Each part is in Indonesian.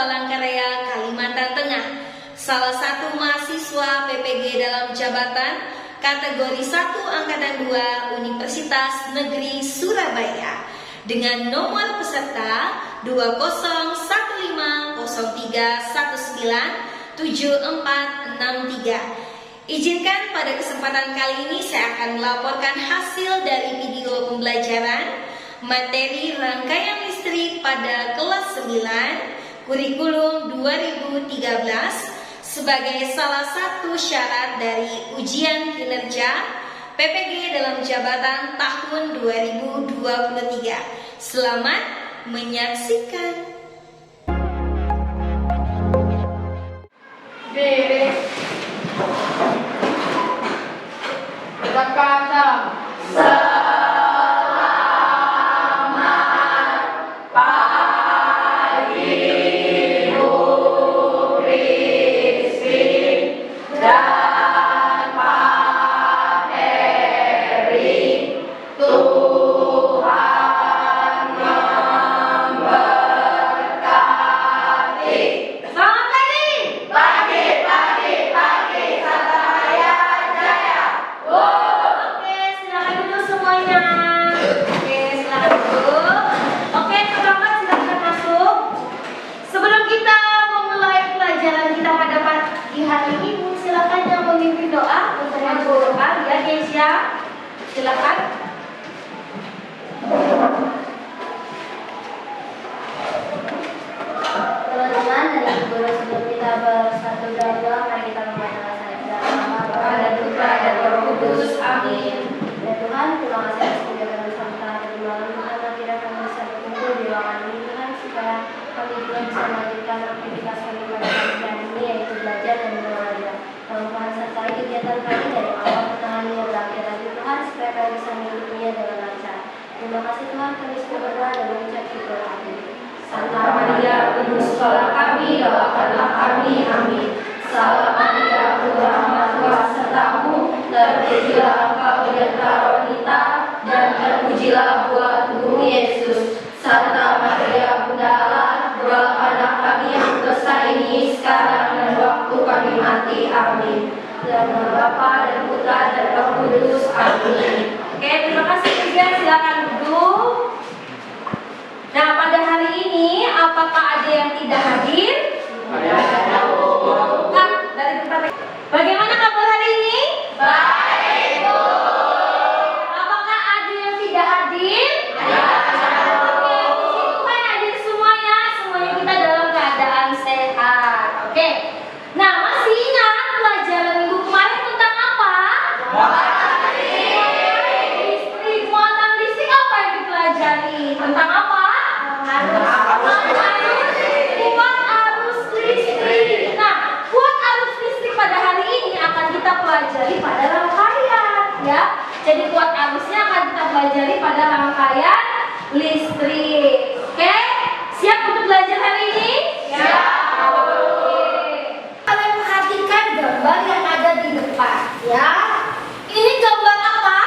Palangkaraya, Kalimantan Tengah. Salah satu mahasiswa PPG dalam jabatan kategori 1 Angkatan 2 Universitas Negeri Surabaya dengan nomor peserta 200131974743. Izinkan pada kesempatan kali ini saya akan melaporkan hasil dari video pembelajaran materi rangkaian listrik pada kelas 9 kurikulum 2013 sebagai salah satu syarat dari ujian kinerja PPG dalam jabatan tahun 2023. Selamat menyaksikan. Silakan. Teman-teman, dari guru sebelum kita bersatu doa, mari kita membaca ayat pertama. Kepada Putra dan Roh Kudus. Amin. Ya Tuhan, terima kasih atas penjagaan bersama kita malam ini. Karena tidak kami bisa berkumpul di ruangan ini, Tuhan, supaya kami juga bisa melanjutkan aktivitas kami pada hari ini, yaitu belajar dan mengajar. Tuhan sertai kegiatan kami dari awal pertengahan hingga berakhir lagi, Tuhan, supaya kami bisa mengikutinya dengan lancar. Terima kasih Tuhan, kami semua berdoa dan mengucap syukur. Amin. Santa Maria, penuh sekolah kami, doakanlah kami. Amin. Salam Maria, penuh rahmat Tuhan sertamu, terpujilah engkau di antara wanita, dan terpujilah buah tubuhmu Yesus. Santa Maria, Bunda Allah, doakanlah kami yang dosa ini sekarang dan waktu kami mati. Amin. Dan Bapa dan Putra dan Roh Kudus. Amin. Oke, terima kasih juga. Silakan duduk. Nah, pada hari ini apakah ada yang tidak hadir? Bukan, dari tempat. Bagaimana kabar hari ini? Baik, Bu. Apakah ada yang tidak hadir? Ada. Oke, puji Tuhan hadir semuanya. Semuanya kita dalam keadaan sehat. Oke. Nah, masih ingat pelajaran minggu kemarin tentang apa? Muatan listrik apa yang dipelajari? Tentang apa? Kuat arus listrik. Nah, kuat arus listrik pada hari ini akan kita pelajari pada rangkaian, ya. Jadi kuat arusnya akan kita pelajari pada rangkaian listrik. Oke? Siap untuk belajar hari ini? Ya. Oke. Kalian perhatikan gambar yang ada di depan, ya. Ini gambar apa?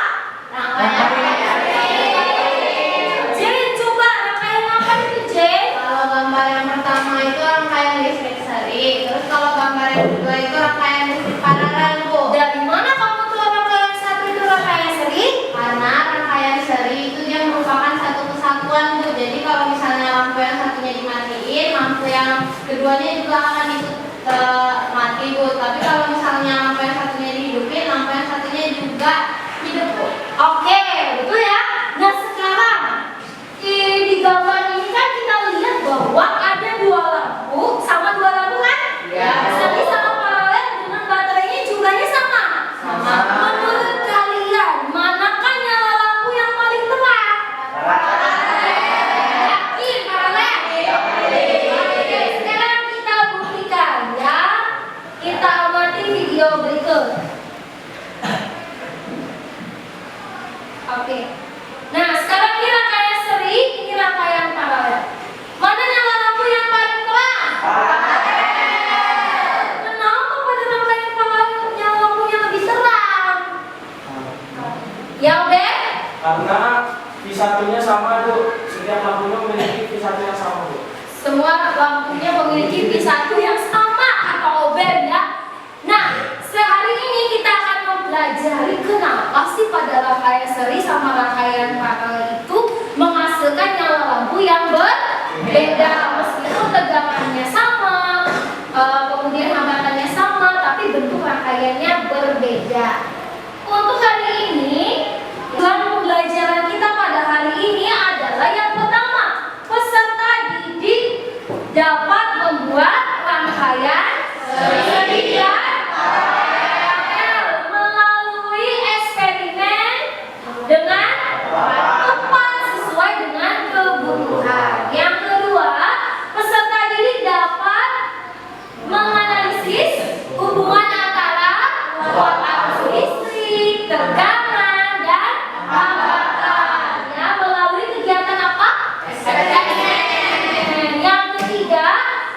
Jen, coba rangkaian apa itu, Jen? Kalau gambar yang pertama itu rangkaian listrik seri, terus kalau gambar yang kedua itu rangkaian listrik paralel, Bu. Dari mana kamu tahu rangkaian satu itu rangkaian seri? Karena rangkaian seri itu dia merupakan satu kesatuan, Bu. Jadi kalau misalnya lampu yang satunya dimatiin, lampu yang keduanya juga akan ikut mati, Bu. Tapi kalau misalnya lampu yang satunya dihidupin, lampu yang satunya juga hidup, Bu. Oke, betul ya. Nah sekarang di gambar ini kan kita lihat bahwa ada dua lampu, sama dua lampu kan? Ya. Seri sama paralel dengan baterainya jumlahnya sama. Sama. Menurut kalian, manakah nyala lampu yang paling terang? Yakin paralel? Oke, sekarang kita buktikan ya. Kita amati video berikut. Oke. Nah, sekarang ini rangkaian seri, ini rangkaian paralel. Mana nyala lampu yang paling terang? Kenapa pada rangkaian paralel nyala lampunya lebih terang? Yang B? Karena V1-nya sama, Bu. Setiap lampunya memiliki V1 yang sama, Bu. semua lampunya memiliki P1 yang sama atau OBEM ya. Nah, sehari ini kita akan mempelajari kenapa sih pada rangkaian seri sama rangkaian paralel itu menghasilkan nyala lampu yang berbeda meskipun tegangannya sama, kemudian hambatannya sama, tapi bentuk rangkaiannya berbeda. Untuk hari ini, pembelajaran kita pada hari ini adalah yang pertama, peserta didik dapat membuat rangkaian seri dan paralel melalui eksperimen dengan tepat sesuai dengan kebutuhan. Yang kedua, peserta didik dapat menganalisis hubungan antara kuat arus listrik, tegangan, dan hambatan ya, melalui kegiatan apa? Eksperimen. Yang ketiga,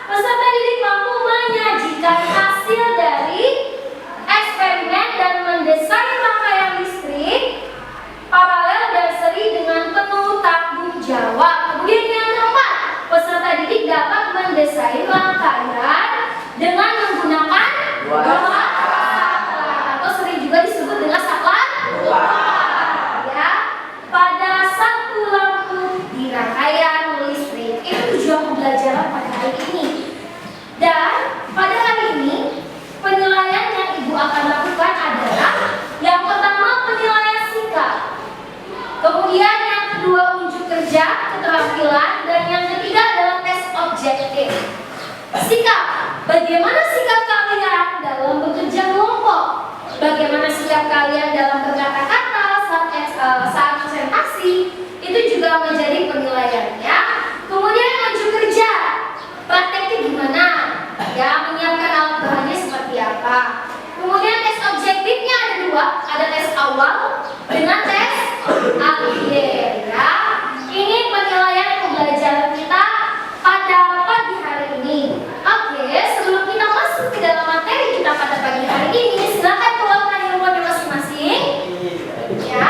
peserta didik mampu menyajikan hasil dari eksperimen dan mendesain rangkaian listrik paralel dan seri dengan penuh tanggung jawab. Kemudian yang keempat, peserta didik dapat mendesain rangkaian dengan menggunakan dua atau sering juga disebut dengan saklar ya, pada satu lampu di rangkaian listrik. Itu tujuan pembelajaran pada hari ini. Dan pada hari ini penilaian yang ibu akan lakukan adalah yang pertama penilaian sikap, kemudian yang kedua unjuk kerja, keterampilan, dan yang ketiga adalah tes objektif. Sikap, bagaimana sikap kalian dalam bekerja kelompok? Bagaimana sikap kalian dalam berkata-kata saat presentasi? Itu juga menjadi penilaiannya. Kemudian unjuk kerja, prakteknya gimana? Ya, menyiapkan alat bahannya seperti apa? Kemudian tes objektifnya ada dua, ada tes awal dengan tes akhir ya. Ini penilaian pembelajaran kita pada pagi hari ini. Oke, sebelum kita masuk ke dalam materi kita pada pagi hari ini, silakan keluarkan handphone masing-masing. Ya,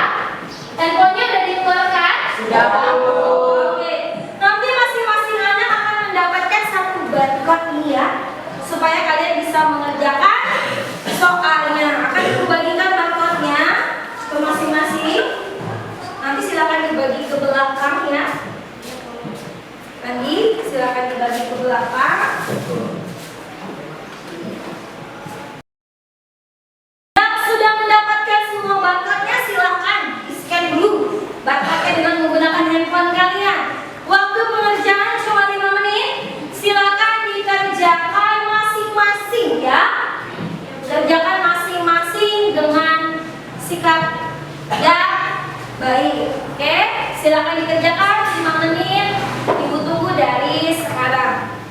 handphonenya udah dikeluarkan? Sudah, Bu. Oke, nanti masing-masing anak akan mendapatkan satu barcode ini ya, supaya kalian bisa mengerjakan soalnya. Akan dibagikan barcode-nya ke masing-masing. Nanti silakan dibagi ke belakang ya. Nanti silakan dibagi ke belakang. Yang sudah mendapatkan semua barcode-nya silakan di-scan dulu barcode-nya dengan menggunakan handphone kalian. Waktu pengerjaan cuma 5 menit. Silakan dikerjakan masing-masing ya. Kerjakan masing-masing dengan sikap yang baik. Oke, silakan dikerjakan 5 menit. Ibu tunggu dari sekarang.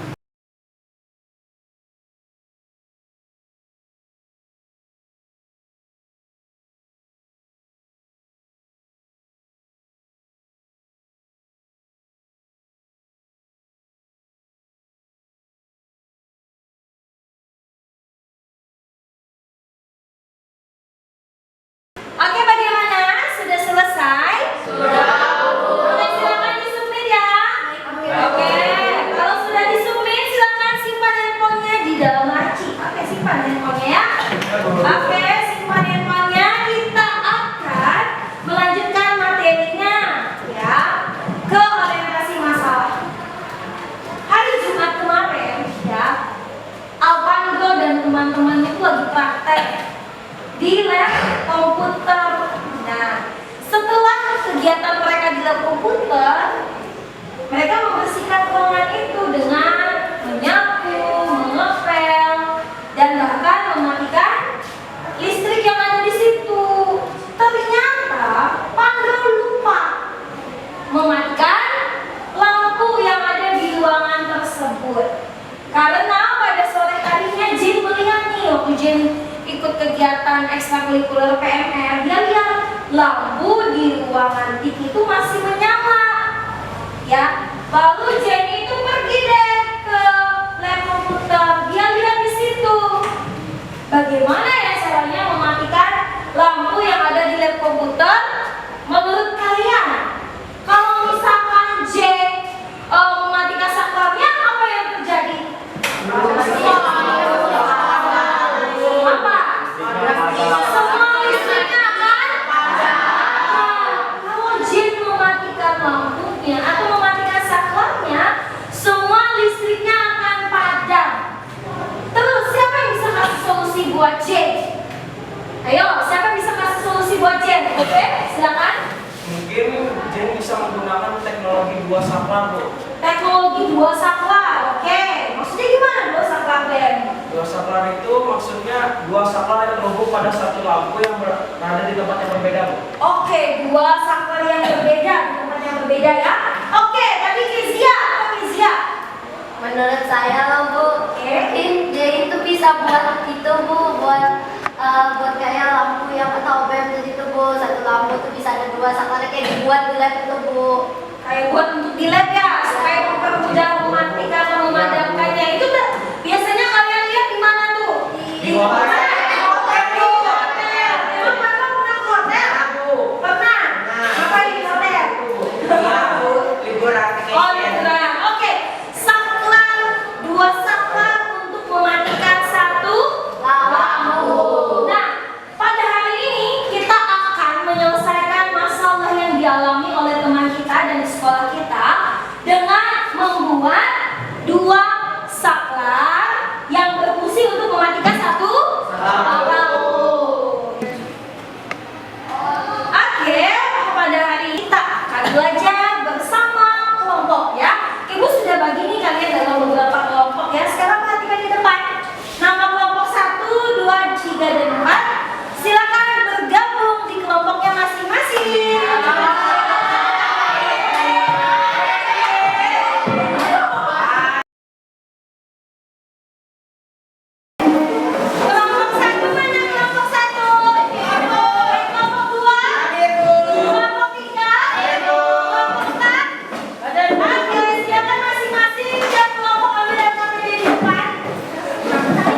Oke, bagaimana? Sudah selesai? Sudah. Oke, silakan disubmit ya. Oke, kalau sudah disubmit silakan simpan handphonenya di dalam laci. Oke, simpan handphonenya ya. Oke, simpan handphonenya. Kita akan melanjutkan materinya ya, ke orientasi masalah. Hari Jumat kemarin ya, Alpandro dan teman-temannya itu lagi praktek di lab komputer. Nah, setelah kegiatan mereka di lab komputer, mereka membersihkan ruangan itu dengan menyapu, mengepel, dan bahkan mematikan listrik yang ada di situ. Ternyata Pandro lupa mematikan lampu yang ada di ruangan tersebut. Karena pada sore tadinya Jin melihat nih, waktu Jin ikut kegiatan ekstrakurikuler PMR, dia lihat lampu di ruangan TIK itu masih menyala ya. Lalu Jenny itu pergi deh ke lab komputer, dia lihat di situ bagaimana ya caranya mematikan lampu yang ada di lab komputer. Menurut kalian, kalau misalkan J mematikan saklarnya, apa saklar, Bu. Teknologi dua saklar, oke. Maksudnya gimana dua saklar, Ben? Dua saklar itu maksudnya dua saklar yang terhubung pada satu lampu yang berada di tempat yang berbeda, Bu. Oke, dua saklar yang berbeda, di tempat yang berbeda ya. Oke, tadi Kezia, apa Kezia? Menurut saya Bu, dia itu bisa buat itu Bu, buat kayak lampu yang atau bem itu Bu, satu lampu tuh bisa ada dua saklarnya kayak dibuat di lab itu Bu. Kayak buat untuk di lab ya, supaya mempermudah mematikan dan memadamkannya. Itu biasanya kalian lihat di mana tuh? Di hotel. Hotel tuh, hotel. Emang Bapak pernah ke hotel? Pernah. Ngapain di hotel? Liburan Oh, liburan. Oke, saklar, dua saklar untuk mematikan satu lampu. Nah, pada hari ini kita akan menyelesaikan masalah yang dialami oleh teman kita dan di sekolah kita dengan membuat dua saklar yang berfungsi untuk mematikan satu lampu. Oke, pada hari ini kita akan belajar bersama kelompok ya. Ibu sudah bagi nih kalian dalam beberapa kelompok ya. Sekarang perhatikan di depan. Nama kelompok 1, 2, 3, dan 4. Silakan bergabung di kelompoknya masing-masing. Kelompok 1 mana kelompok 1? Kelompok 2? Kelompok 3? Kelompok 4? Oke, silakan masing-masing tiap kelompok ambil LKPD di depan.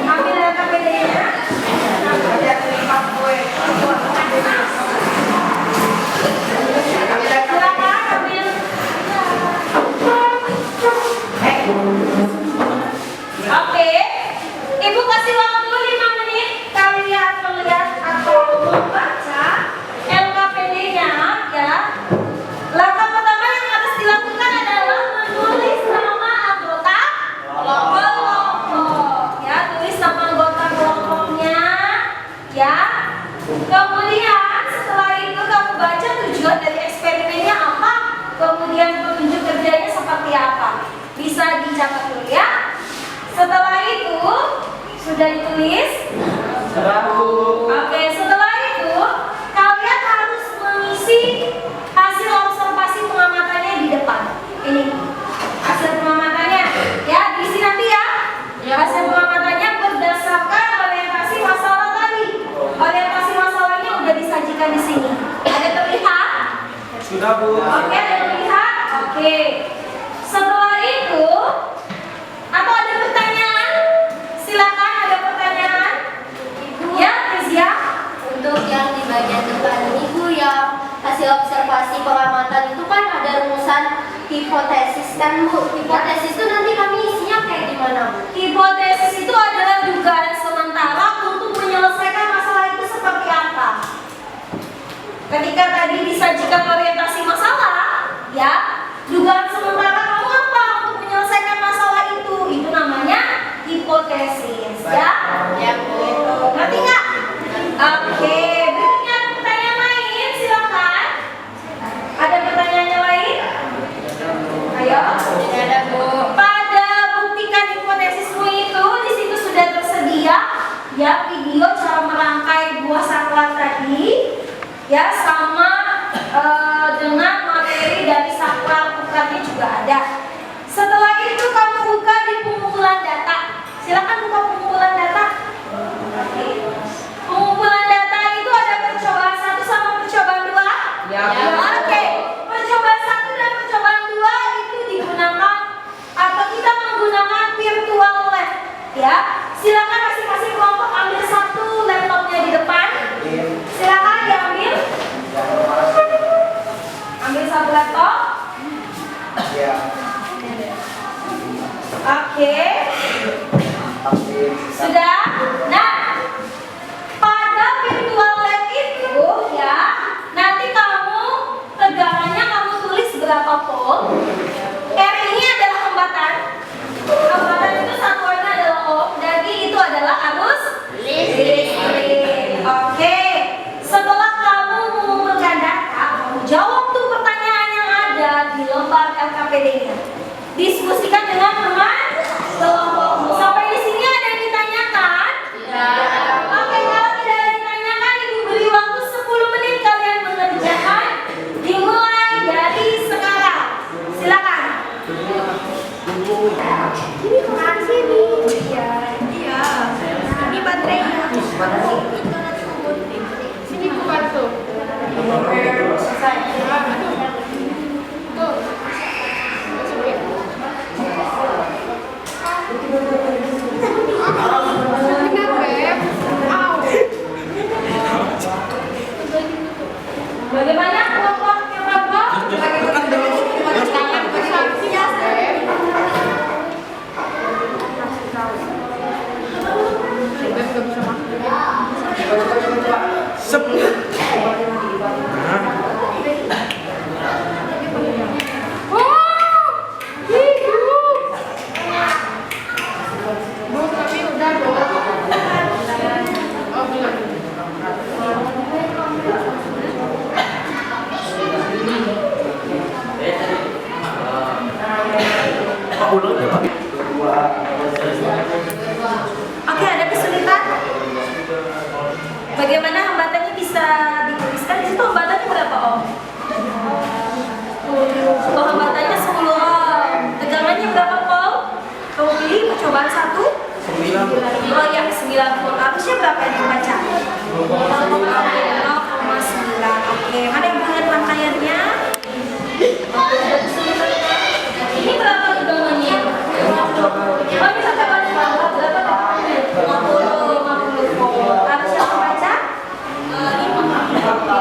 Ambil LKPD-nya. Silakan ambil. Oke, Ibu kasih waktu 5 menit kalian melihat atau membaca LKPD-nya ya. Langkah pertama yang harus dilakukan adalah menulis nama anggota kelompok. Ya, tulis nama anggota kelompoknya ya. Kemudian setelah itu kamu baca tujuan dari eksperimennya apa, kemudian petunjuk kerjanya seperti apa. Bisa dicatat dulu ya. Setelah itu sudah ditulis. Oke, setelah itu kalian harus mengisi hasil observasi pengamatannya di depan. Ini hasil pengamatannya, ya diisi nanti ya. Hasil pengamatannya berdasarkan orientasi masalah tadi. Orientasi masalahnya udah disajikan di sini. Ada terlihat? Sudah, Bu. Oke, ada terlihat? Oke. Setelah itu, atau ada pertanyaan? Silakan, ada pertanyaan? Ya, Kezia? Untuk yang di bagian depan ini Bu, yang hasil observasi pengamatan itu kan ada rumusan hipotesis kan Bu. Hipotesis itu nanti kami isinya kayak gimana Bu? Hipotesis itu adalah dugaan sementara untuk menyelesaikan masalah itu seperti apa. Ketika tadi disajikan orientasi masalah, ya, dugaan sementara kamu apa untuk menyelesaikan masalah itu? Itu namanya hipotesis, ya. Ya Bu. Ngerti nggak? Oke, berikutnya ada pertanyaan lain, silakan. Ada pertanyaan yang lain? Ayo. Ini ada Bu. Pada buktikan hipotesismu itu di situ sudah tersedia ya video cara merangkai buah saklar tadi ya sama dengan materi dari saklar Bagaimana hambatannya bisa dituliskan? Di situ hambatannya berapa Om? Oh, hambatannya 10 Om. Tegangannya berapa Om? Kamu pilih percobaan 1? 9. Oh ya, 90. Harusnya berapa yang dibaca? 0,9. Oke, mana yang lihat rangkaiannya? Ini berapa tegangannya? Oh, ini sampai berapa? Berapa tegangannya? 50 volt. Harusnya membaca? 5.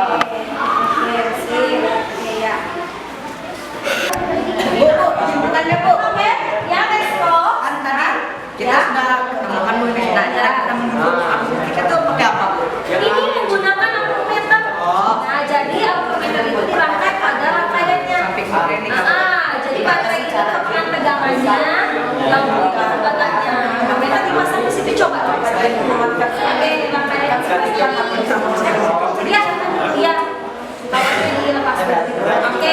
Oke, sip. Oke, ya. Bu, jemputannya Bu. Oke, ya guys, kok. Antara kita sudah menemukan mulai nah, cara kita mengukur akustika itu pakai apa Bu? Ini menggunakan ampermeter. Nah, jadi ampermeter itu dirangkai pada rangkaiannya. Sampai kemarin nih. Jadi baterai itu tekanan tegangannya, lalu hambatannya. Ampermeter dipasang di situ coba. Oke, rangkaian Iya, iya. Powernya dilepas. Oke.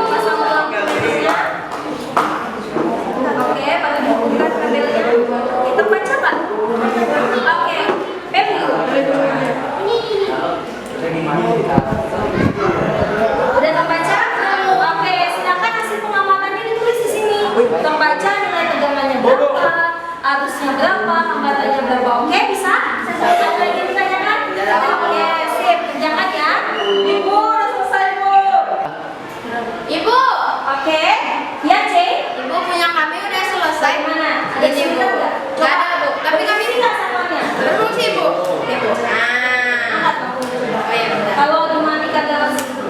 Pasang ulang kabelnya. Oke, pada dibuka kabelnya. Kita baca Pak. Oke. Pepi. Udah terbaca? Oke, silakan hasil pengamatannya ditulis di sini. Terbaca nilai tegangannya berapa, arusnya berapa, hambatannya berapa. Oke, bisa? Ada lagi yang ditanyakan? Oke, sip. Kerjakan ya. Ibu, udah selesai Bu. Ibu, Oke. Ya, C. Ibu punya kami udah selesai. Mana? Ada Ini, Bu. sebentar nggak? Nggak ada, Bu. Tapi kami ini nggak sampelnya. belum sih, Bu. Ya, Bu. Nah. Oh iya, benar. Kalau dimana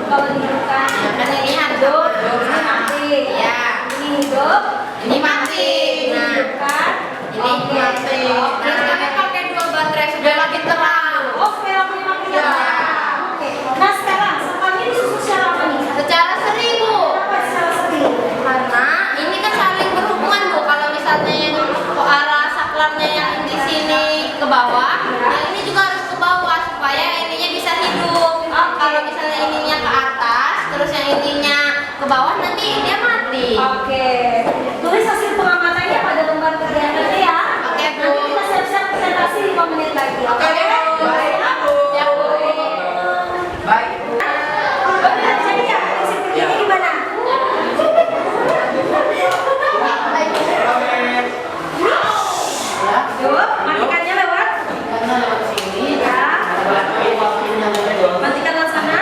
kalau dibuka Kan ini hidup, hidup. ini mati. Ya. Ini hidup, Ini mati. Nah, bukan. ini mati. Terus kami pakai 2 baterai supaya makin terang. Oh, supaya lampunya makin Ya. terang. Oke. Nah, sekarang sampelnya disusun secara apa nih? Secara seri, Bu. Kenapa secara seri? Karena ini kan saling berhubungan, Bu. Kalau misalnya yang ke arah saklarnya yang di sini ke bawah, yang ini juga harus ke bawah supaya ininya bisa hidup. Kalau misalnya ininya ke atas, terus yang ininya ke bawah, nanti dia mati. Oke. Tulis hasil pengamatannya pada lembar kerjaan nanti ya. Oke, Bu. Nanti kita siap-siap presentasi 5 menit lagi. Oke, Bu. Baik. Ya, Bu. Baik. Udah jadi ya? Isi perginya di mana? Yuk, matikannya lewat. Ya. Matikan lewat sana.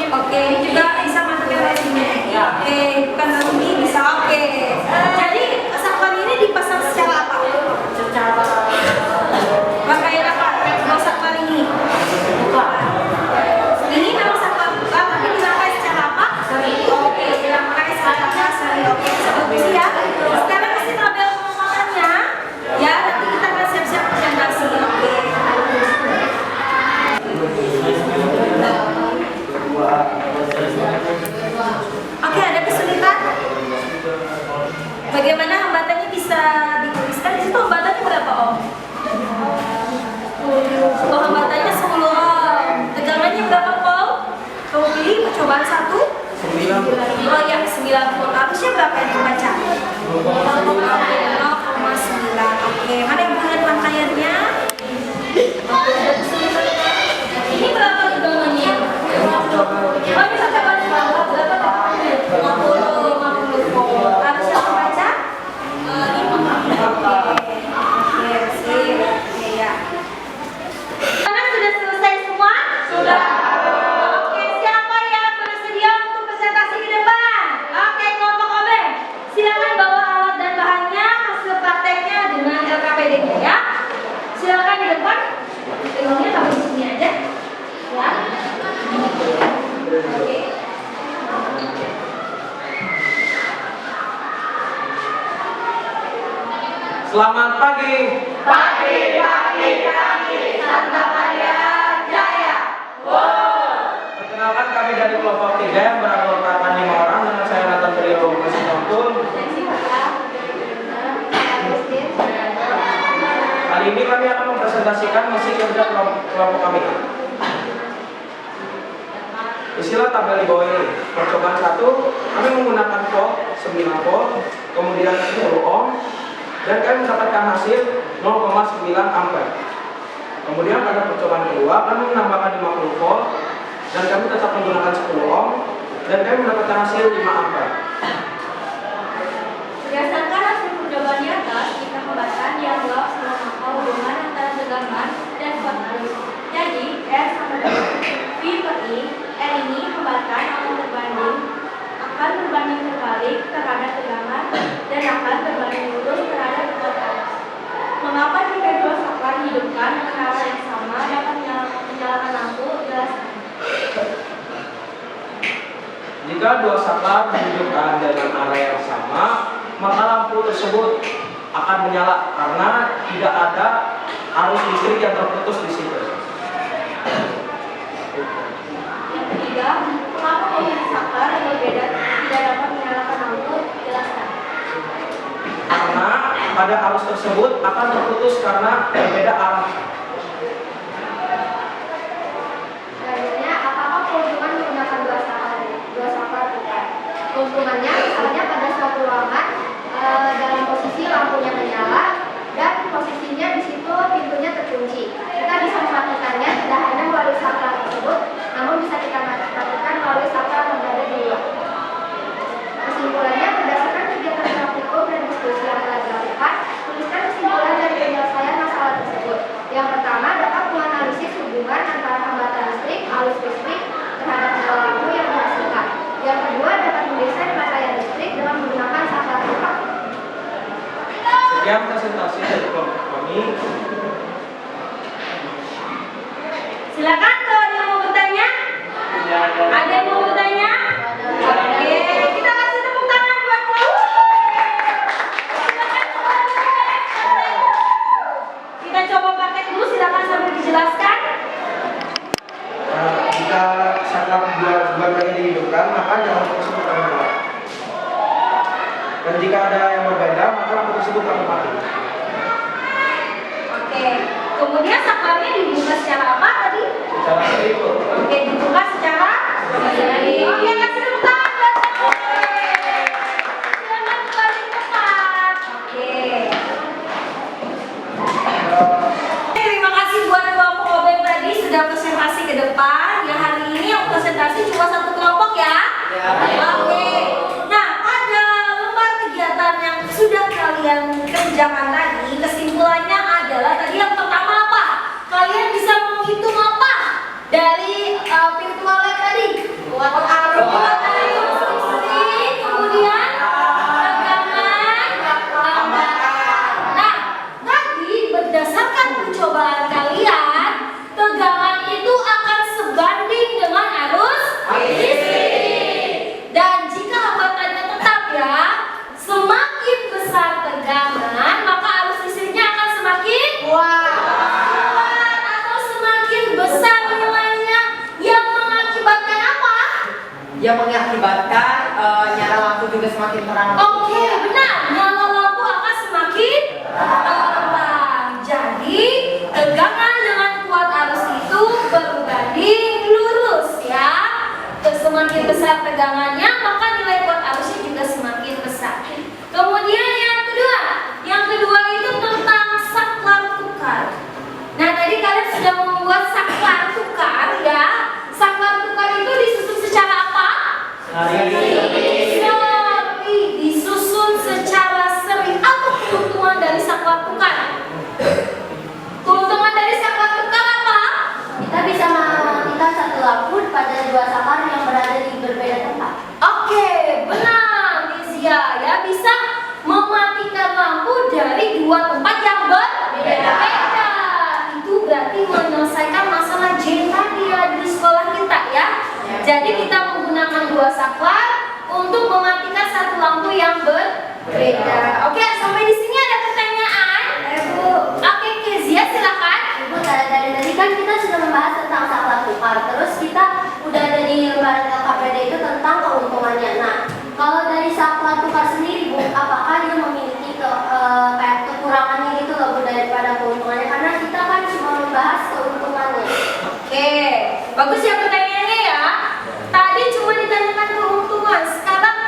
Oke, ini juga bisa matikan lewat sini. Oke, bukan lewat ini bisa. Oke. Jadi saklar ini dipasang secara apa? Rangkaian apa? Kalau saklar ini? Ini memang saklar buka, tapi dirangkai secara apa? Oke, dirangkai secara seri. Oke, bisa ya. Sekarang kasih tabel pengamatannya. Ya, nanti kita akan siap-siap presentasi. Oke. Oke, ada kesulitan? Bagaimana hambatannya bisa dituliskan? Di situ hambatannya berapa Om? Oh, hambatannya 10 Om. Tegangannya berapa Om? Kamu pilih percobaan 1? 9. Oh ya, 90. Harusnya berapa yang dibaca? 0,9. Oke, mana yang lihat rangkaiannya? Ini berapa tegangannya? Oh, ini sampai berapa? Berapa tegangannya? 50 volt. Harusnya membaca? 5. Oke, sip. Oke, ya. Karena sudah selesai semua? Sudah. Oke, siapa yang bersedia untuk presentasi di depan? Oke, kelompok OB. Silakan bawa alat dan bahannya, hasil prakteknya dengan LKPD-nya ya. Silakan di depan. Ilmunya taruh di sini aja. Ya. Oke. Selamat pagi. Pagi, Santa Maria Jaya. Perkenalkan kami dari kelompok 3 yang beranggotakan 5 orang dengan saya Nathan Trio Masih Tuntun. Kali ini kami akan mempresentasikan misi kerja kelompok kami. Istilah tabel di bawah ini. Percobaan 1, kami menggunakan volt 9 volt, kemudian 10 ohm, dan kami mendapatkan hasil 0,9 ampere. Kemudian pada percobaan kedua kami menambahkan 50 volt dan kami tetap menggunakan 10 ohm dan kami mendapatkan hasil 5 ampere. Berdasarkan hasil percobaan di atas, kita kembalikan dianggap sama maka hubungan antara tegangan dan kuat arus. Jadi, R sama dengan V per I, R ini kembalikan akan berbanding terbalik terhadap tegangan dan akan berbanding lurus terhadap kuat arus. Mengapa jika dua saklar dihidupkan dengan arah yang sama dapat menyalakan lampu? Jelaskan. Jika dua saklar dihidupkan dengan arah yang sama, maka lampu tersebut akan menyala karena tidak ada arus listrik yang terputus di situ. Yang ketiga, mengapa posisi saklar yang berbeda tidak dapat menyalakan lampu? Jelaskan. Karena pada arus tersebut akan terputus karena berbeda arah. Selanjutnya, apakah keuntungan menggunakan dua saklar tukar? Keuntungannya misalnya pada suatu ruangan dalam posisi lampunya menyala dan posisinya di situ pintunya terkunci. Kita bisa mematikannya tidak hanya melalui saklar tersebut, namun bisa kita matikan melalui saklar yang berada di luar. Kesimpulannya, berdasarkan kegiatan praktikum dan diskusi yang telah dilakukan, tuliskan kesimpulan dari penyelesaian masalah tersebut. Yang pertama, dapat menganalisis hubungan antara hambatan listrik, arus listrik terhadap nyala lampu yang dihasilkan. Yang kedua, dapat mendesain pakaian listrik dengan menggunakan saklar tukar. Sekian presentasi dari kelompok kami. Silakan kalau ada yang mau bertanya. Ada yang mau bertanya? Oke, kita kasih tepuk tangan buat kamu. Kita coba pakai dulu, silakan sambil dijelaskan. Jika saklar dua-duanya dihidupkan, maka jangan tersebut akan menyala. Dan jika ada yang berbeda, maka lampu tersebut akan mati. Oke, kemudian saklarnya dibuka secara apa tadi? Secara itu. Oke, dibuka secara seri. Oke, kasih tepuk tangan buat kamu. Silakan kembali ke tempat. Oke. Terima kasih buat kelompok OBM tadi sudah presentasi ke depan. Ya, hari ini yang presentasi cuma satu kelompok ya. Oke. Nah, pada lembar kegiatan yang sudah kalian kerjakan tadi, kesimpulannya adalah tadi yang pertama apa? Kalian bisa menghitung apa dari virtual lab tadi? Kuat arus, listrik, kemudian tegangan, hambatan. Nah, tadi berdasarkan percobaan kalian, tegangan itu akan sebanding dengan arus listrik. Dan jika hambatannya tetap ya, semakin besar tegangan, maka arus listriknya akan semakin kuat atau semakin besar nilainya, yang mengakibatkan apa? Yang mengakibatkan nyala lampu juga semakin terang. Oke, benar. Nyala lampu akan semakin terang. Jadi, tegangan dengan kuat arus itu berbanding lurus ya. Semakin besar tegangannya, maka nilai kuat arusnya juga semakin besar. Kemudian yang kedua itu tentang saklar tukar. Nah, tadi kalian sudah membuat saklar tukar ya. Saklar tukar itu disusun secara apa? Seri. Disusun secara seri. Apa keuntungan dari saklar tukar? Keuntungan dari saklar tukar apa? Kita bisa mematikan satu lampu pada dua saklar yang berada di berbeda tempat. Oke, benar, Lizia ya, bisa mematikan lampu dari dua tempat yang berbeda. Itu berarti menyelesaikan masalah J tadi ya di sekolah kita ya. Jadi kita menggunakan dua saklar untuk mematikan satu lampu yang berbeda. Oke, sampai di sini ada pertanyaan? Bu. Oke, Kezia silakan. Ibu, dari tadi kan kita sudah membahas tentang saklar tukar. Terus kita udah ada di lembaran LKPD itu tentang keuntungannya. Nah, kalau dari saklar tukar sendiri, Bu, apakah dia memiliki kayak kekurangannya gitu loh, Bu, daripada keuntungannya? Karena kita kan cuma membahas keuntungannya. Oke, bagus ya pertanyaannya ya. Tadi cuma ditanyakan keuntungan. Sekarang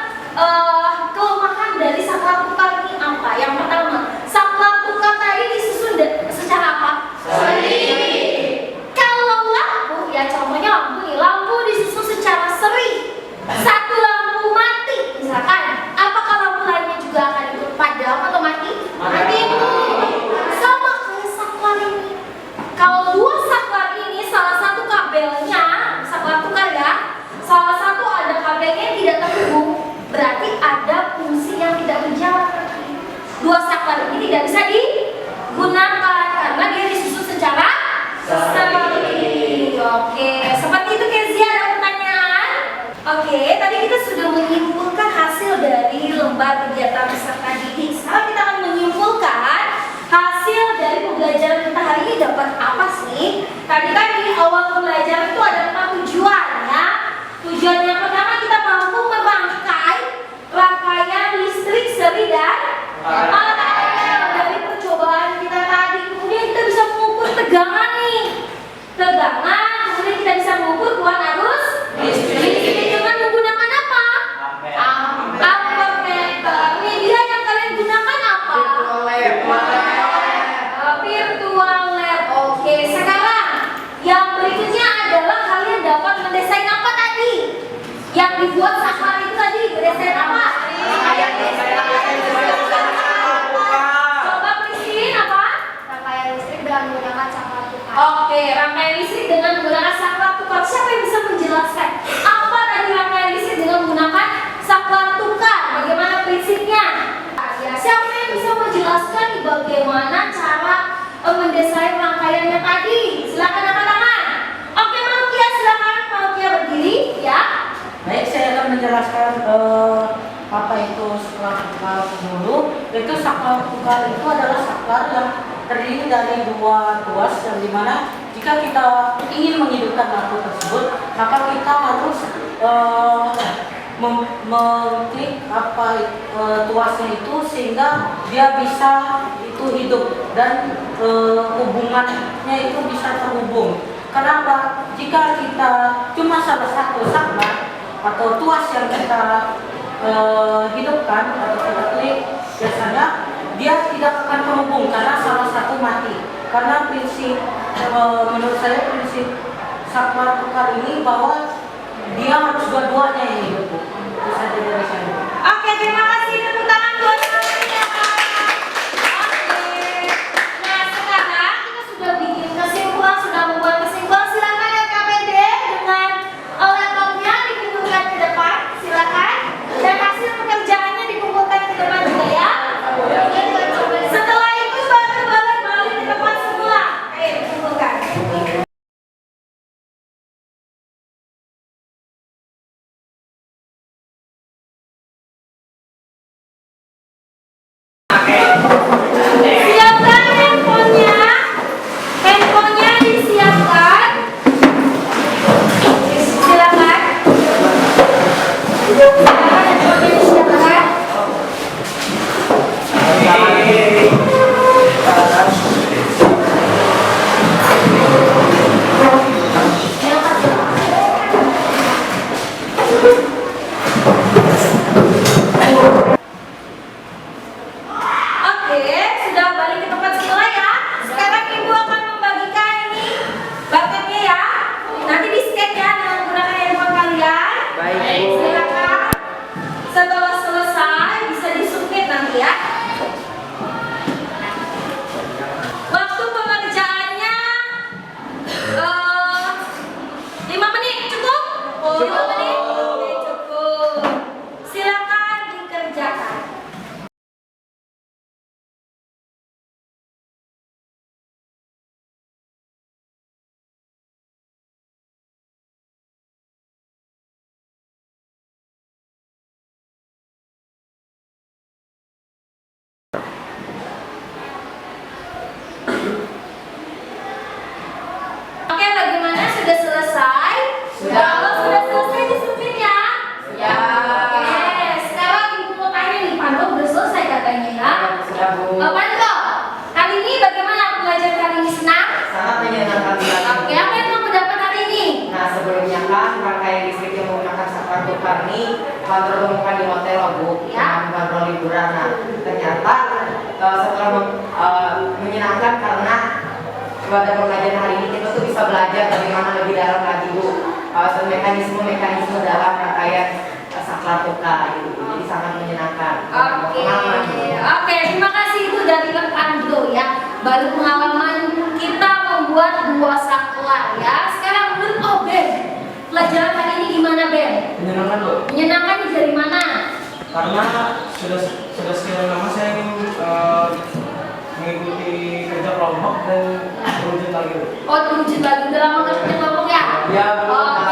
menggembar kegiatan peserta didik. Sekarang kita akan menyimpulkan hasil dari pembelajaran kita hari ini dapat apa sih? Tadi kan di awal pembelajaran itu ada 4 tujuan ya. Tujuan yang pertama kita mampu merangkai rangkaian listrik, seri dan paralel dari percobaan kita tadi. Kemudian kita bisa mengukur tegangan nih. Tegangan, kemudian kita bisa mengukur keluar arus listrik dengan menggunakan apa? Ampermeter. Media yang kalian gunakan apa? Virtual lab. Oke, sekarang yang berikutnya adalah kalian dapat mendesain apa tadi? Yang dibuat saklar itu tadi, mendesain apa? Coba Priscilin apa? Rangkaian listrik dengan menggunakan saklar tukar. Oke, rangkaian listrik dengan menggunakan saklar tukar. Siapa yang bisa menjelaskan apa tadi rangkaian listrik dengan menggunakan saklar tukar? Bagaimana prinsipnya? Ya, siapa yang bisa menjelaskan bagaimana cara mendesain rangkaiannya tadi? Silakan angkat tangan. Oke, Malukia, silakan Malukia berdiri, ya. Baik, saya akan menjelaskan apa itu saklar tukar dulu. Itu saklar tukar itu adalah saklar yang terdiri dari 2 tuas yang dimana jika kita ingin menghidupkan lampu tersebut, maka kita harus mengklik tuasnya itu sehingga dia bisa itu hidup dan hubungannya itu bisa terhubung. Kenapa? Jika kita cuma salah satu saklar atau tuas yang kita hidupkan atau kita klik, biasanya dia tidak akan terhubung karena salah satu mati. Karena prinsip menurut saya prinsip saklar tukar ini bahwa dia harus dua-duanya yang hidup. Itu saja dari saya. Oke, terima kasih. Tepuk tangan buat Malukia. Oke. Nah, sekarang kita sudah bikin kesimpulan, sudah membuat kesimpulan. Silakan ya KPD dengan laptopnya dikumpulkan ke depan. Silakan. Dan hasil pekerjaannya dikumpulkan ke depan juga ya. Setelah itu baru balik ke depan semula. Ayo dikumpulkan. Siapkan handphonenya. Handphonenya disiapkan. Silakan. Silakan handphonenya disiapkan. Oke, sudah balik ke tempat semula ya. Sekarang ibu akan membagikan ini bucketnya ya. Nanti di scan ya dengan menggunakan handphone kalian. Baik, Bu. Silakan. Setelah selesai bisa disubmit nanti ya. Waktu pengerjaannya 5 menit cukup? 5 menit? Oke, cukup. Silakan dikerjakan. Oke, bagaimana? Sudah selesai? Sudah. Kalau sudah selesai disubmit ya? Ya. Oke, sekarang ibu mau tanya nih, Pando udah selesai katanya ya? Sudah, Bu. Pando, kali ini bagaimana pelajaran kali ini, senang? Sangat menyenangkan sekali. Oke, apa yang kamu dapat hari ini? Nah, sebelumnya kan rangkaian listrik yang menggunakan saklar tukar ini ditemukan di hotel, Bu. Ya. Bandrol liburan. Nah, ternyata setelah menyenangkan karena pada pembelajaran hari ini kita tuh bisa belajar bagaimana lebih dalam lagi, Bu, mekanisme dalam rangkaian saklar tukar gitu. Jadi sangat menyenangkan. Oke, oke, terima kasih itu dari Andro ya. Baru pengalaman kita membuat 2 saklar ya. Sekarang menurut Ben, pelajaran hari ini gimana Ben? Menyenangkan, Bu. Menyenangkan dari mana? Karena sudah sekian lama saya ingin mengikuti kerja kelompok dan terwujud lagi. Oh, terwujud lagi, udah lama gak punya kelompok ya? Ya, Bu. Oke,